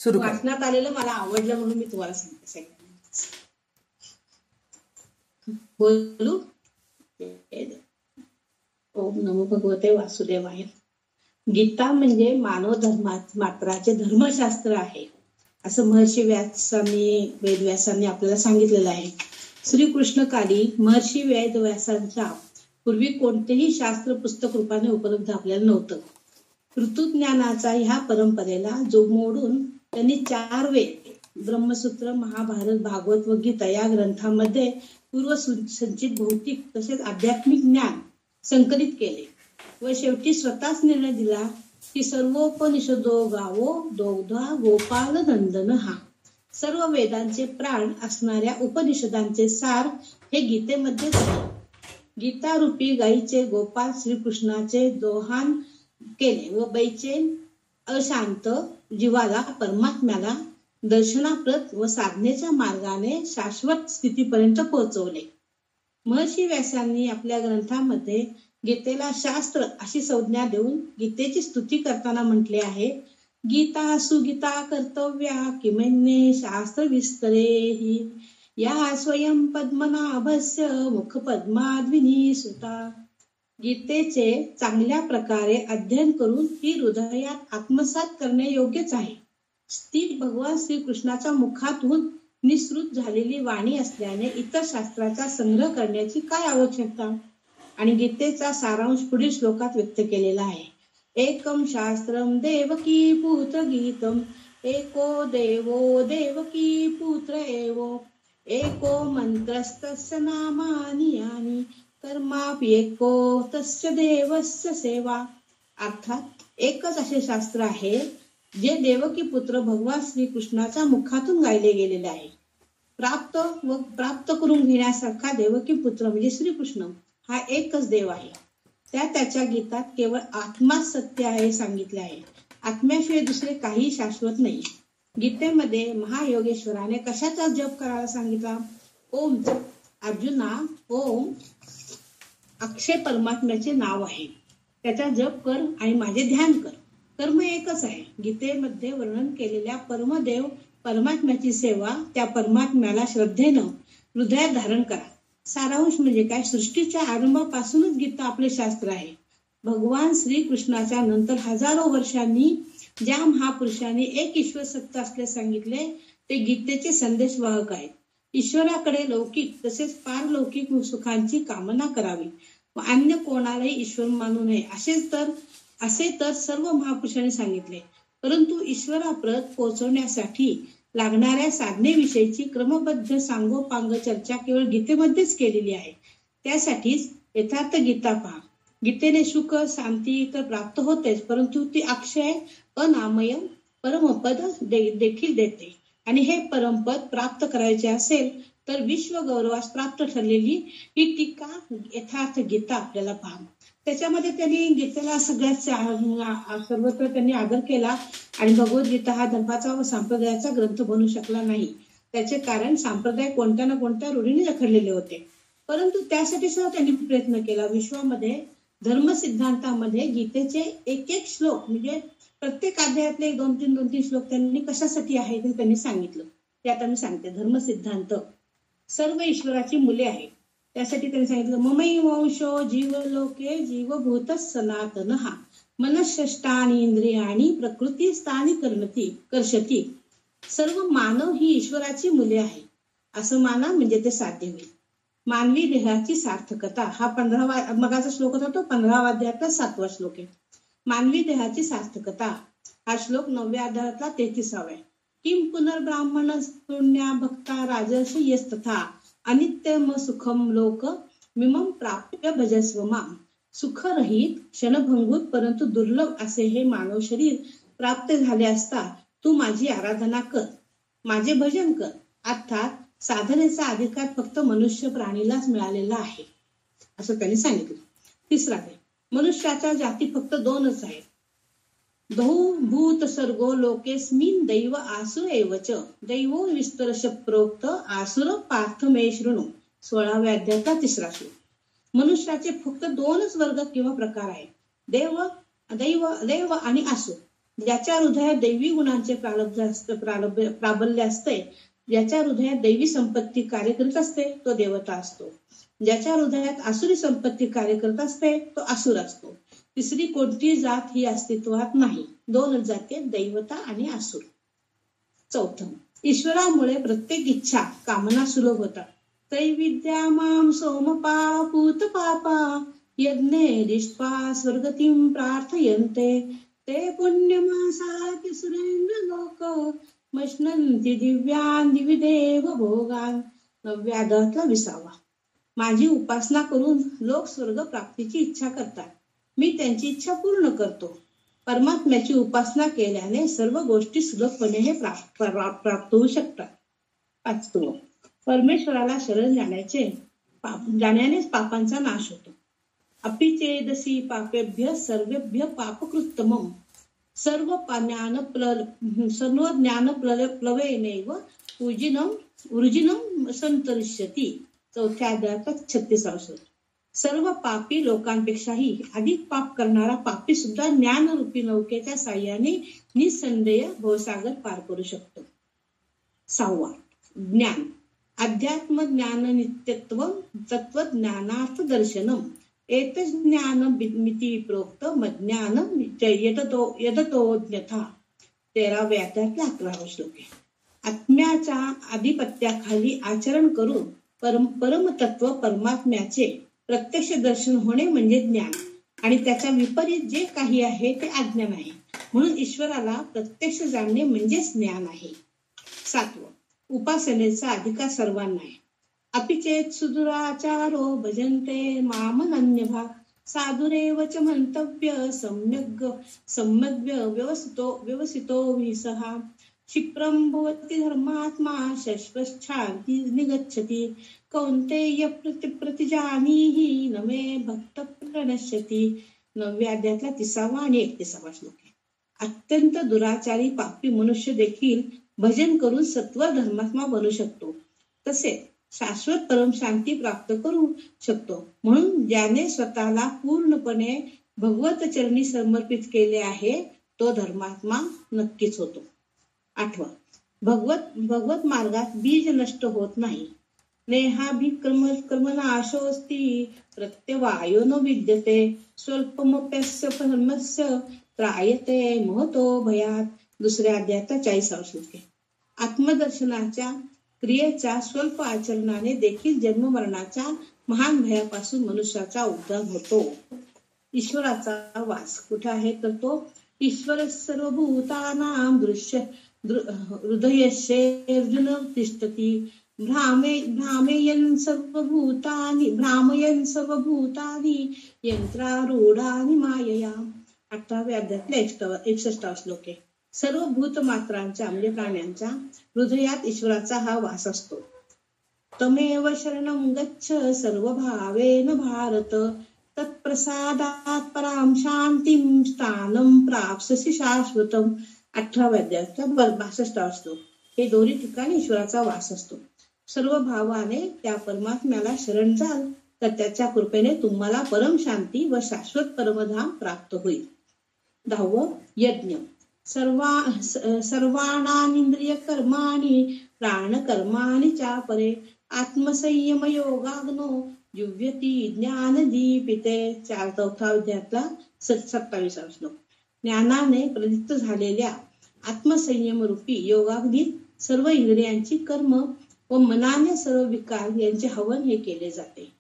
सुरू वाचनात आलेलं मला आवडलं म्हणून मी तुम्हाला सांगते. बोलू. ओम नमो भगवते वासुदेवाय. गीता म्हणजे मानव मात्राचे धर्मशास्त्र आहे असं महर्षी व्यासांनी वेदव्यासांनी आपल्याला सांगितलेलं आहे. श्रीकृष्ण काली महर्षी वेदव्यासांच्या पूर्वी कोणतेही शास्त्र पुस्तक रूपाने उपलब्ध आपल्याला नव्हतं. ऋतुज्ञानाचा ह्या परंपरेला जो मोडून त्यांनी 4 वेद ब्रह्मसूत्र, महाभारत, भागवत व गीता या ग्रंथांमध्ये पूर्वसंचित भौतिक तसेच आध्यात्मिक ज्ञान संकलित केले व शेवटी स्वतःच निर्णय दिला की सर्वोपनिषदो गावो दोग्धा गोपाल नंदन. हा सर्व वेदांचे प्राण असणाऱ्या उपनिषदांचे सार हे गीतेमध्येच आहे. गीता रूपी गायीचे गोपाल श्रीकृष्णाचे दोहान केले व बैचेन अशांत जीवाला परमात्म्याला दर्शनाप्रत व साधनेच्या मार्गाने शाश्वत स्थितीपर्यंत पोहोचवले. महर्षी व्यासांनी आपल्या ग्रंथामध्ये गीतेला शास्त्र अशी संज्ञा देऊन गीतेची स्तुती करताना म्हटले आहे, गीता सुगीता कर्तव्या किमन्ये शास्त्र विस्तरेहि या स्वयं पद्मनाभस्य मुख पद्माद्विनी सुता. गीतेचे चांगल्या प्रकारे अध्ययन करून ती हृदयात आत्मसात करणे योग्यच आहे. ती भगवान श्रीकृष्णाच्या मुखातून निसृत झालेली वाणी असल्याने इतर शास्त्राचा संग्रह करण्याची काय आवश्यकता. आणि गीतेचा सारांश पुढील श्लोकात व्यक्त केलेला आहे. एकम शास्त्रम देवकी पुत्र गीतम एको देवो देवकी पुत्र एवो एको मंत्रस्तस्य नामानि यानि कर्माप्येको तस्य देवस्य सेवा. अर्थात एकच असे शास्त्र आहे जे देवकी पुत्र भगवान श्रीकृष्णाच्या मुखातून गायले गेलेले आहे. प्राप्त करून घेण्यासारखा देवकी पुत्र म्हणजे श्रीकृष्ण हा एकच देव आहे. त्याच्या गीतात केवळ आत्माच सत्य आहे सांगितले आहे. आत्म्याशिवाय दुसरे काही शाश्वत नाही. गीतेमध्ये महायोगेश्वराने कशाचा जप करायला सांगितला. ओम. अर्जुना, ओम अक्षय परमात्म्याचे नाव आहे. त्याचा जप कर आणि माझे ध्यान कर. कर्म एकच आहे. गीतेमध्ये वर्णन केलेल्या परमदेव परमात्म्याची सेवा त्या परमात्म्याला श्रद्धेनं हृदयात धारण करा. सारांश म्हणजे काय, सृष्टीच्या आरंभापासूनच गीता आपले शास्त्र आहे. भगवान श्रीकृष्णाच्या नंतर हजारो वर्षांनी ज्या महापुरुषांनी एक ईश्वर सत्ता असले सांगितले ते गीतेचे संदेशवाहक आहेत. ईश्वराकडे लौकिक तसेच पारलौकिक सुखांची कामना करावी व अन्य कोणालाही ईश्वर मानू नये असे तर सर्व महापुरुषांनी सांगितले. परंतु ईश्वराप्रत पोहोचवण्यासाठी लागणाऱ्या साधनेविषयीची क्रमबद्ध सांगोपांग चर्चा केवळ गीतेमध्येच केलेली आहे. त्यासाठीच यथार्थ गीता पहा. गीतेने सुख शांती तर प्राप्त होतेच, परंतु ती अक्षय अनामय परमपद देखील देते. आणि हे परमपद प्राप्त करायचे असेल तर विश्व गौरवास प्राप्त ठरलेली ही टीका यथार्थ गीता आपल्याला पहा. त्याच्यामध्ये त्यांनी गीतेला सगळ्यात सर्वत्र त्यांनी आदर केला आणि भगवद्गीता हा धर्माचा व संप्रदायाचा ग्रंथ बनू शकला नाही. त्याचे कारण संप्रदाय कोणत्या ना कोणत्या रूढीने जखडलेले होते. परंतु त्यासाठी सुद्धा त्यांनी प्रयत्न केला. विश्वामध्ये धर्म सिद्धांतामध्ये गीतेचे एक श्लोक म्हणजे प्रत्येक अध्यायातले 2-3 श्लोक त्यांनी कशासाठी आहे ते त्यांनी सांगितलं. ते आता मी सांगते. धर्म सिद्धांत सर्व ईश्वराची मुले आहेत. त्यासाठी त्यांनी सांगितलं ममै वंशो जीवलोके जीवभूत सनातन हा मनःष्टानी इंद्रियाणी प्रकृती स्थानी कर्षती. सर्व मानव ही ईश्वराची मुले आहे असं माना म्हणजे ते साध्य होईल. मानवी देहाची सार्थकता हा 15वा मगाचा श्लोक होता तो 15वा अध्यायातला 7वा श्लोक आहे. मानवी देहाची सार्थकता हा श्लोक 9व्या अध्यायातला 33वा आहे. किम पुनर्ब्राह्मण पुण्या भक्ता राजर्ष यस्तथा अनित्यम सुखम लोक मिमम प्राप्य भजस्व माम. सुखरहित क्षणभंगूर परंतु दुर्लभ असे हे मानव शरीर प्राप्त झाले असता तू माझी आराधना कर, माझे भजन कर. अर्थात साधनेचा अधिकार फक्त मनुष्य प्राणीलाच मिळालेला आहे असं त्यांनी सांगितलं. 3रा मनुष्याच्या जाती फक्त 2च आहेत. भूत सर्गो लोकेस्मिन दैव आसुर एवच दैवो विस्तरश प्रोक्त आसुर पार्थ मे शृणु. 16व्या अध्यायाचा 3रा श्लोक. मनुष्याचे फक्त 2च वर्ग किंवा प्रकार आहेत, देव आणि आसुर. ज्याच्या हृदयात दैवी गुणांचे प्राबल्य असते, ज्याच्या हृदयात दैवी संपत्ती कार्य करीत असते तो देवता असतो. ज्याच्या हृदयात आसुरी संपत्ती कार्य करत असते तो असुर असतो. तिसरी कोणती जात ही अस्तित्वात नाही. 2 जाती, दैवता आणि असुर. चौथं, ईश्वरामुळे प्रत्येक इच्छा कामना सुलभ होतात. त्रैविद्या माम सोमपा पूत पापा यज्ञे दिष्पा स्वर्गतीं प्रार्थयन्ते ते पुण्यमासाति सुरेंद्र लोक मश्नन्ति दिव्यान दिविदेव भोगान. 20. माझी उपासना करून लोक स्वर्ग प्राप्तीची इच्छा करतात. मी त्यांची इच्छा पूर्ण करतो. परमात्म्याची उपासना केल्याने सर्व गोष्टी सुलभपणे हे प्राप्त होऊ शकतात. 5. परमेश्वराला शरण जाण्यानेच पापांचा नाश होतो. अपिचेदसी पापेभ्य सर्वेभ्य पापकृत्तमम सर्व ज्ञान प्लवेनैव ऊर्जिनं संतरिष्यति. 4 अध्यायाचा 36. सर्व पापी लोकांपेक्षाही अधिक पाप करणारा पापी सुद्धा ज्ञानरूपी नौकेच्या साह्याने निसंदेह भवसागर पार करू शकतो. 6. ज्ञान. अध्यात्म ज्ञान नित्यत्व तत्वज्ञानार्थ दर्शनम एतज्ज्ञानमिति प्रोक्त मज्ञानम यदतोऽन्यथा. 13व्या अध्यायातला 11वा श्लोक आहे. आत्म्याच्या आधिपत्याखाली आचरण करून परमतत्व परमात्म्याचे प्रत्यक्ष दर्शन होणे म्हणजे ज्ञान, आणि त्याच्या विपरीत जे काही आहे ते अज्ञान आहे. म्हणून ईश्वराला प्रत्यक्ष जाणणे म्हणजेच ज्ञान आहे. 7. उपासनेचा अधिकार सर्वांना आहे. अपिचेत सुदुराचारो भजन्ते मामनन्यभाग साधुरेव च मंतव्य सम्यग् व्यवसितो विसहा क्षिप्रं भवति धर्मात्मा शश्वच्छान्ति निगच्छति कौन्तेय प्रतिजानीहि न मे भक्त प्रणश्यति. 9व्या अध्यायातला 30वा आणि 31वा श्लोक आहे. अत्यंत दुराचारी पापी मनुष्य देखील भजन करून सत्वर धर्मात्मा बनू शकतो, तसेच शाश्वत परम शांती प्राप्त करू शकतो. म्हणून ज्याने स्वतःला पूर्णपणे भगवत चरणी समर्पित केले आहे तो धर्मात्मा नक्कीच होतो. 8. भगवत मार्गात बीज नष्ट होत नाही. नेहाभिक्रमनाशोऽस्ति प्रत्यवायो न विद्यते स्वल्पमप्यस्य धर्मस्य त्रायते महतो भयात. 2 अध्यायाचा 40वा श्लोक आहे. आत्मदर्शनाच्या क्रियेच्या स्वल्प आचरणाने देखील जन्ममरणाच्या महान भयापासून मनुष्याचा उद्धार होतो. ईश्वराचा वास कुठे आहे तर तो ईश्वर सर्वभूतानां हृदयस्येऽर्जुन तिष्ठति भ्रामयन् सर्वभूतानि यंत्रारूढानि मायया. 18व्या अध्यायातला 61वा श्लोक आहे. सर्व भूतमात्रांच्या म्हणजे प्राण्यांच्या हृदयात ईश्वराचा हा वास असतो. तमेव शरणं गच्छ सर्वभावेन भारत तत्प्रसादात् परां शांतिं स्थानं प्राप्स्यसि शाश्वतम्. 18व्या अध्यायातला 62वा श्लोक. हे दोन्ही ठिकाणी ईश्वराचा वास असतो. सर्व भावाने त्या परमात्म्याला शरण जाल तर त्याच्या कृपेने तुम्हाला परम शांती व शाश्वत परमधाम प्राप्त होईल. 10. यज्ञ. सर्वाणानिंद्रिय कर्माणि प्राणकर्माणि चापरे आत्मसंयम योगाग्नो युव्यति ज्ञानदीपिते. 4 अध्यायातला 27वा श्लोक. ज्ञानाने प्रदीप्त झालेल्या आत्मसंयम रूपी योगाग्नीत सर्व इंद्रियांची कर्म व मनाने सर्व विकार यांचे हवन हे केले जाते.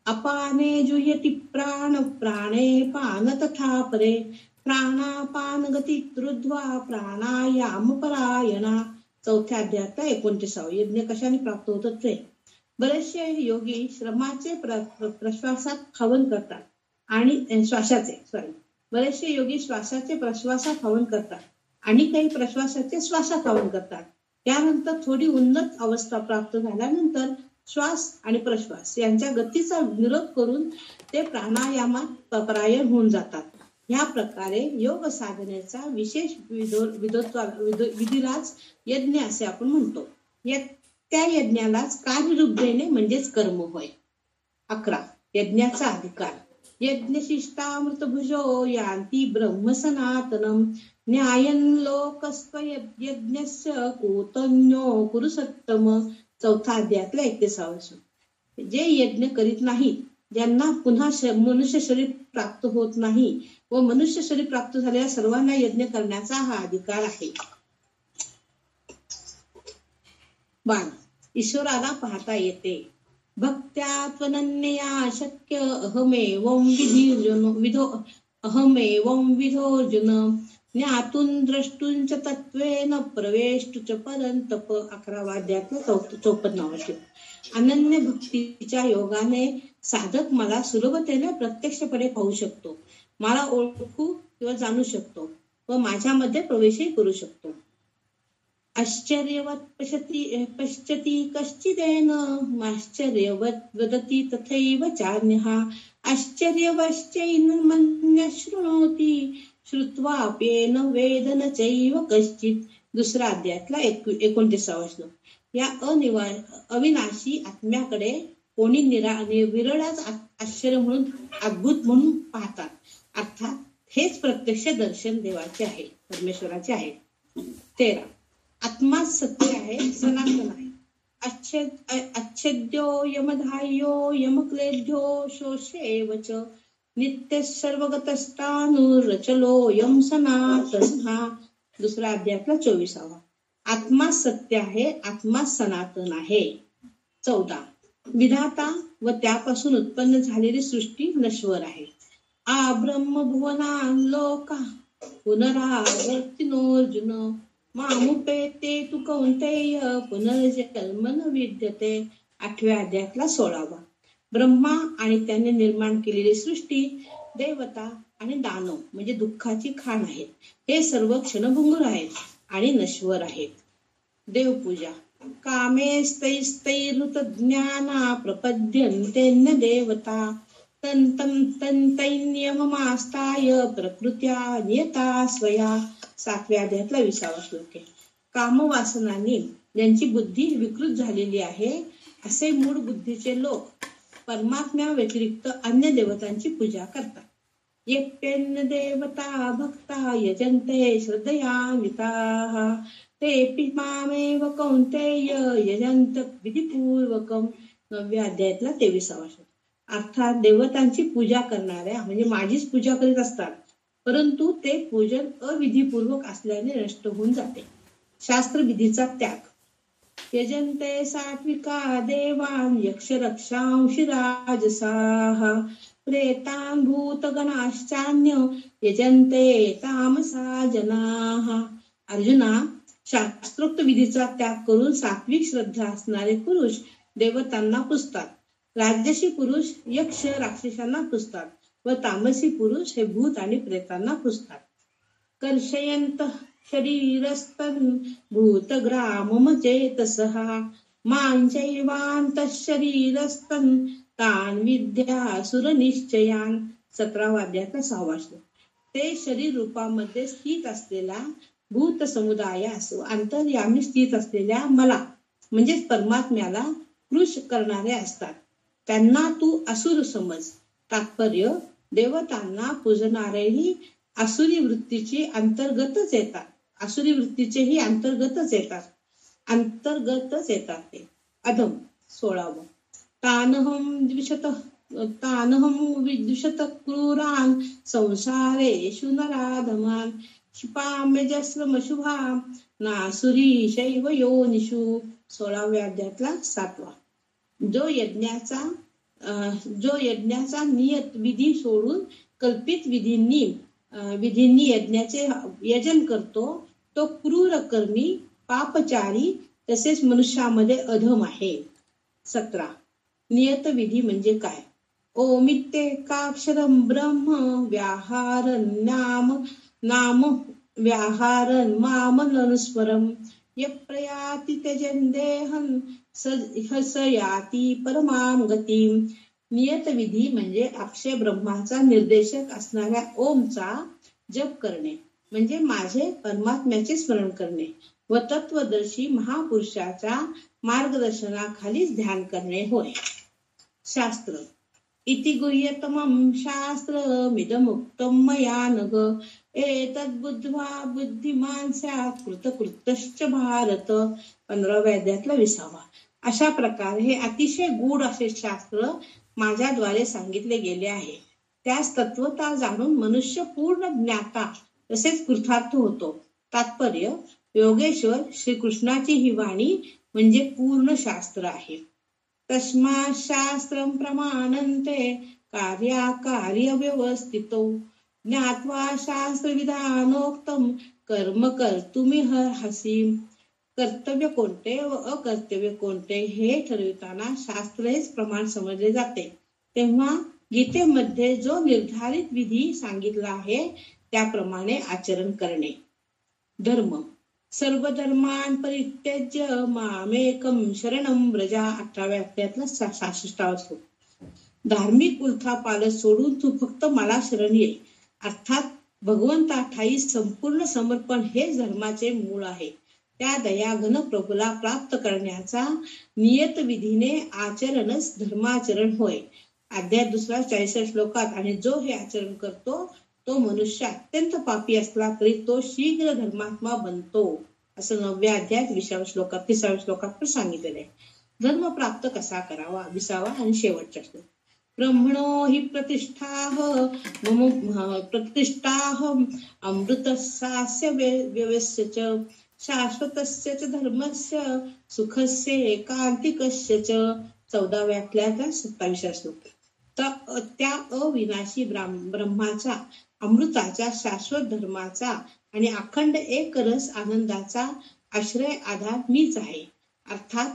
अपाने जुह्यति प्राण प्राणे पान तथा परे प्राणापान गती रुद्ध्वा प्राणायाम परायणा. 4 अध्यायातला 29वा. यज्ञ कशाने प्राप्त होतात ते. बरेचसे योगी श्रमाचे प्रश्वासात हवन करतात आणि बरेचसे योगी श्वासाचे प्रश्वासात हवन करतात आणि काही प्रश्वासाचे श्वासात हवन करतात. त्यानंतर थोडी उन्नत अवस्था प्राप्त झाल्यानंतर श्वास आणि प्रश्वास यांच्या गतीचा विरोध करून ते प्राणायामात परायण होऊन जातात. ह्या प्रकारे योग साधनेचा विशेष विधीलाच यज्ञ असे आपण म्हणतो. त्या यज्ञालाच कार्यरूप देणे म्हणजेच कर्म होय. 11. यज्ञाचा अधिकार. यज्ञशिष्टामृतभुजो यान्ति ब्रह्म सनातनम न्यायन लोकस्व यज्ञस्य कुतन्यो कुरुसत्तम. चौथा अध्यायातला 31वा श्लोक. जे यज्ञ करीत नाहीत, ज्यांना पुन्हा मनुष्य शरीर प्राप्त होत नाही व मनुष्य शरीर प्राप्त झालेल्या सर्वांना यज्ञ करण्याचा हा अधिकार आहे. बाण. ईश्वराला पाहता येते. भक्त्या त्वनन्यया शक्य अहमेवं विधोर्जुन. ज्ञातून द्रष्टूंच तत्वेन प्रवेष्टुच परंतप. 11वा अध्यायातला 54वा श्लोक. अनन्य भक्तीच्या योगाने साधक मला सुलभतेने प्रत्यक्षपणे पाहू शकतो, मला ओळखू किंवा जाणू शकतो व माझ्यामध्ये प्रवेशही करू शकतो. आश्चर्यवत पश्यति कश्चिदेन आश्चर्यवत वदति तथैव चान्यः. आश्चर्यवश्चैनमन्यः शृणोति श्रुत्वाप्येन वेद न चैव कश्चित्. दुसरा अध्यायातला 29वा श्लोक. या अविनाशी आत्म्याकडे कोणी विरळच आश्चर्य म्हणून, अद्भुत म्हणून पाहतात. अर्थात हेच प्रत्यक्ष दर्शन देवाचे आहे, परमेश्वराचे आहे. 13. आत्मा सत्य आहे, सनातन आहे. अच्छेद्यो यमधार्यो यमक्लेद्यो शोषेवच. नित्य सर्वगतस्तानुरचलो यम सनातन. दुसरा अध्यायातला 24वा. आत्मा सत्य आहे, आत्मा सनातन आहे. 14. विधाता व त्यापासून उत्पन्न झालेली सृष्टी नश्वर आहे. आ ब्रह्म भुवनान लोका पुनरावर्तिनोर्जुन. मामुपेते तु कौंतेय पुनर्जन्म न विद्यते. 8व्या अध्यायातला 16वा. ब्रह्मा आणि त्याने निर्माण केलेली सृष्टी, देवता आणि दानव म्हणजे दुःखाची खाण आहेत. हे सर्व क्षणभंगुर आहेत आणि नश्वर आहेत. देवपूजा. कामेस्तैस्तैरुत ज्ञाना प्रपद्यन्तेन्य देवता. तैन्यममास्ताय प्रकृत्या नियता स्वया. 7व्या अध्यायातला 20वा श्लोक आहे. कामवासनांनी ज्यांची बुद्धी विकृत झालेली आहे असे मूळ बुद्धीचे लोक परमात्म्या व्यतिरिक्त अन्य देवतांची पूजा करतात. येप्यन्य देवता भक्ता यजन्ते श्रद्धयान्विताः तेऽपि मामेव कौन्तेय यजन्त विधिपूर्वकम्. 9व्या अध्यायातला 23वा श्लोक. अर्थात देवतांची पूजा करणाऱ्या म्हणजे माझीच पूजा करीत असतात, परंतु ते पूजन अविधीपूर्वक असल्याने नष्ट होऊन जाते. शास्त्रविधीचा त्याग. यजन्ते सात्विका देवान् यक्षरक्षांसि राजसाः प्रेतान् भूतगणाश्चान्य यजन्ते तामसा जनाः. अर्जुना, शास्त्रोक्त विधीचा त्याग करून सात्विक श्रद्धा असणारे पुरुष देवतांना पुजतात, राजसी पुरुष यक्ष राक्षसांना पुजतात व तामसी पुरुष हे भूत आणि प्रेतांना पुजतात. कर्षयंत शरीरस्तन भूतग्राममचेतसः मांचैवान्तः शरीरस्तन तान् विद्यासुर निश्चयान्. 17व्या अध्यायातला 6वा श्लोक. ते शरीर रूपामध्ये स्थित असलेला भूत समुदाय असो अंतर्यामी स्थित असलेल्या मला म्हणजेच परमात्म्याला कृश करणारे असतात. त्यांना तू असुर समज. तात्पर्य, देवतांना पूजणारेही आसुरी वृत्तीची अंतर्गतच येतात. आसुरी वृत्तीचेही अंतर्गतच येतात ते. अधम. 16वा. तानहं विद्विषत क्रूरान संसारेषु नराधमान क्षिपाम्यजस्रमशुभा नासुरी शैव योनिषु. 16व्या अध्यायातला 7वा. जो यज्ञाचा नियत विधी सोडून कल्पित विधींनी यज्ञाचे यजन करतो तो क्रूर कर्मी, पापचारी तसेच मनुष्यामध्ये अधम आहे. 17. नियत विधी म्हणजे काय? ओमित्येकाक्षरं ब्रह्म व्याहारं नाम व्याहारं मामनुस्मरं यप्रयाति त्यजन् देहं स याति परमां गतिं. नियत विधी म्हणजे अक्षय ब्रह्माचा निर्देशक असणाऱ्या ओमचा जप करणे म्हणजे माझे परमात्म्याचे स्मरण करणे व तत्वदर्शी महापुरुषाच्या मार्गदर्शनाखाली ध्यान करणे होय. शास्त्र. इति गुह्यतमं शास्त्रमिदमुक्तं मया नघ एतद्बुद्ध्वा बुद्धिमान स्यात् कृतकृत्यश्च भारत. 15व्या अध्यायातला 20वा. अशा प्रकारे हे अतिशय गूढ असे शास्त्र माझ्याद्वारे सांगितले गेले आहे. त्यास तत्वता जाणून मनुष्य पूर्ण ज्ञाता तसेच कृतार्थ होतो. तात्पर्य: योगेश्वर श्रीकृष्णाची ही वाणी म्हणजे पूर्ण शास्त्र आहे. तस्मात् शास्त्रं प्रमाणन्ते कार्याकार्य व्यवस्थितो ज्ञात्वा शास्त्रविधानोक्तं कर्म कर्तुमिर्हसि. कर्तव्य कोणते व अकर्तव्य कोणते हे ठरविताना शास्त्र हेच प्रमाण समजले जाते. तेव्हा गीतेमध्ये जो निर्धारित विधी सांगितला आहे त्याप्रमाणे आचरण करणे. धर्म: सर्व धर्मान् परित्यज्य मामेकं शरणं व्रज. 18व्या अध्यायातला 66वा श्लोक. धार्मिक उलथापालथ सोडून तू फक्त मला शरण ये. अर्थात भगवंता ठाई संपूर्ण समर्पण हेच धर्माचे मूळ आहे. त्या दयाघन प्रभूला प्राप्त करण्याचा नियत विधीने आचरणच धर्माचरण होय. अध्याय 2 40 श्लोकात. आणि जो हे आचरण करतो तो मनुष्य अत्यंत पापी असला तरी तो शीघ्र धर्मात्मा बनतो, असं 9व्या अध्यायात 20व्या श्लोकात 30व्या श्लोकात पण सांगितलेलं आहे. धर्म प्राप्त कसा करावा 20वा आणि शेवटचा श्लोक. ब्रह्मणो हि प्रतिष्ठाः अमृतस्यास्य व्यवस्य च शाश्वतस्य च धर्मस्य सुखस्य एकांतिकस्य च. 14व्या अध्यायात 27वा श्लोक. त्या अविनाशी ब्रह्माचा, अमृताच्या, शाश्वत धर्माचा आणि अखंड एक रस आनंदाचा आश्रय आधार मीच आहे. अर्थात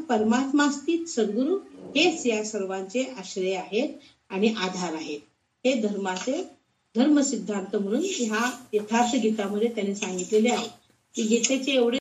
परमात्मास्थित सद्गुरु हेच या सर्वांचे आश्रय आहेत आणि आधार आहेत. हे धर्माचे धर्म सिद्धांत म्हणून ह्या यथार्थ गीतामध्ये त्यांनी सांगितलेले आहे की गीतेचे एवढे